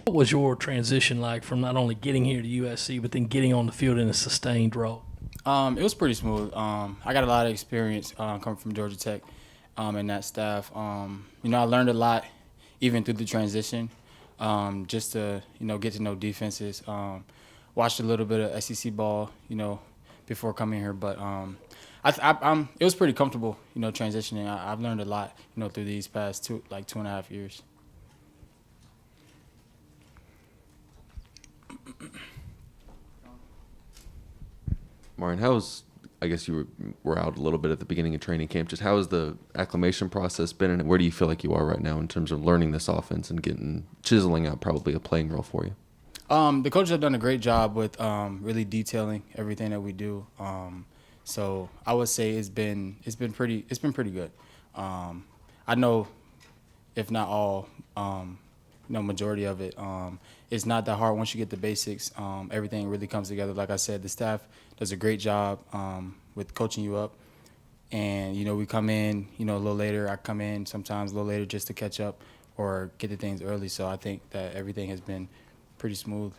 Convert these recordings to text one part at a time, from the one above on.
What was your transition like from not only getting here to USC, but then getting on the field in a sustained role? It was pretty smooth. I got a lot of experience coming from Georgia Tech and that staff. I learned a lot even through the transition, just to get to know defenses. Watched a little bit of SEC ball, before coming here, but it was pretty comfortable, transitioning. I've learned a lot, through these past 2.5 years. Marion, I guess you were out a little bit at the beginning of training camp. Just how has the acclimation process been, and where do you feel like you are right now in terms of learning this offense and chiseling out probably a playing role for you? The coaches have done a great job with really detailing everything that we do. So I would say it's been pretty good. I know, if not all, majority of it. It's not that hard once you get the basics. Everything really comes together. Like I said, the staff does a great job with coaching you up. And, we come in, a little later. I come in sometimes a little later just to catch up or get the things early. So I think that everything has been pretty smooth.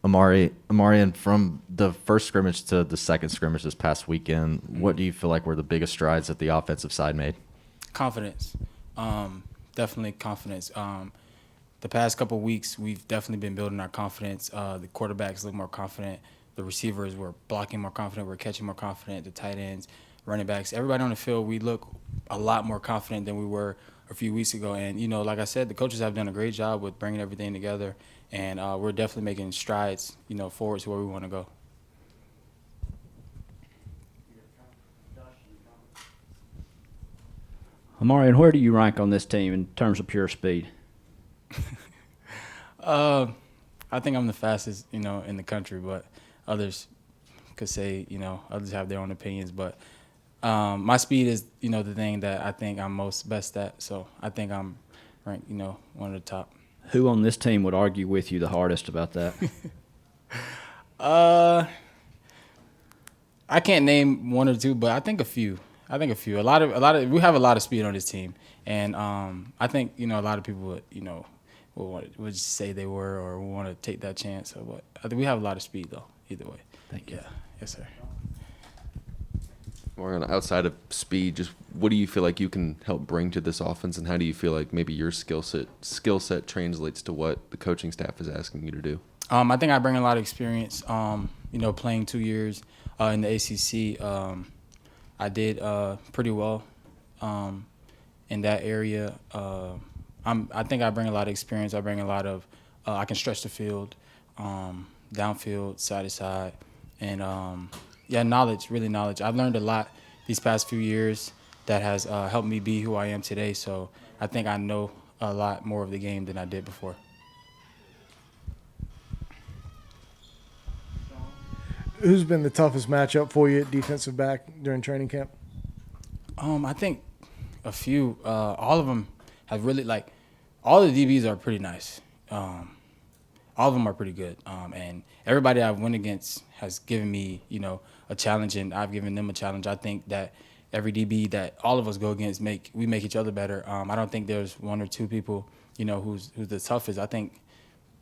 Ahmarean, from the first scrimmage to the second scrimmage this past weekend, what do you feel like were the biggest strides that the offensive side made? Confidence. Definitely confidence. The past couple of weeks, we've definitely been building our confidence. The quarterbacks look more confident. The receivers were blocking more confident. We're catching more confident. The tight ends, running backs, everybody on the field, we look a lot more confident than we were a few weeks ago. And, like I said, the coaches have done a great job with bringing everything together. And we're definitely making strides, forward to where we want to go. Ahmarean, where do you rank on this team in terms of pure speed? I think I'm the fastest, in the country, but others could say, others have their own opinions. But my speed is, the thing that I think I'm most best at. So I think I'm ranked, one of the top. Who on this team would argue with you the hardest about that? I can't name one or two, but I think a few. A lot of we have a lot of speed on this team, and I think a lot of people would say they were or want to take that chance. So, but I think we have a lot of speed though. Either way. Thank you. Yeah. Yes, sir. Marion, outside of speed, just what do you feel like you can help bring to this offense, and how do you feel like maybe your skill set translates to what the coaching staff is asking you to do? I think I bring a lot of experience. Playing 2 years in the ACC, I did pretty well in that area. I think I bring a lot of experience. I bring a lot of I can stretch the field, downfield, side to side, and knowledge, really knowledge. I've learned a lot these past few years that has helped me be who I am today. So I think I know a lot more of the game than I did before. Who's been the toughest matchup for you at defensive back during training camp? I think a few. All of them have really all the DBs are pretty nice. All of them are pretty good. And everybody I've went against has given me, a challenge, and I've given them a challenge. I think that every DB that all of us go against we make each other better. I don't think there's one or two people, who's the toughest. I think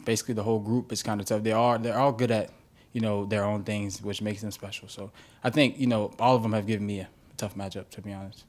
basically the whole group is kind of tough. They're all good at, their own things, which makes them special. So I think, all of them have given me a tough matchup, to be honest.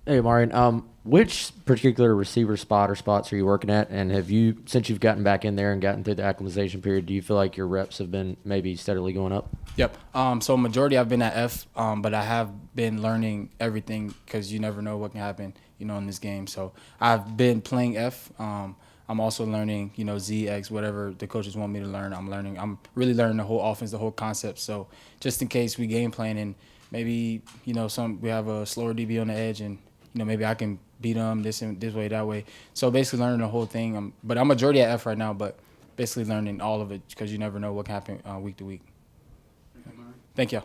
Hey, Marion. Which particular receiver spot or spots are you working at? And have you, since you've gotten back in there and gotten through the acclimatization period, do you feel like your reps have been maybe steadily going up? Yep. So majority I've been at F, but I have been learning everything because you never know what can happen, in this game. So I've been playing F. I'm also learning, Z, X, whatever the coaches want me to learn. I'm learning. I'm really learning the whole offense, the whole concept. So just in case we game plan and maybe, we have a slower DB on the edge and, maybe I can beat them this way, that way. So basically learning the whole thing. But I'm majority at F right now, but basically learning all of it because you never know what can happen week to week. Thank you.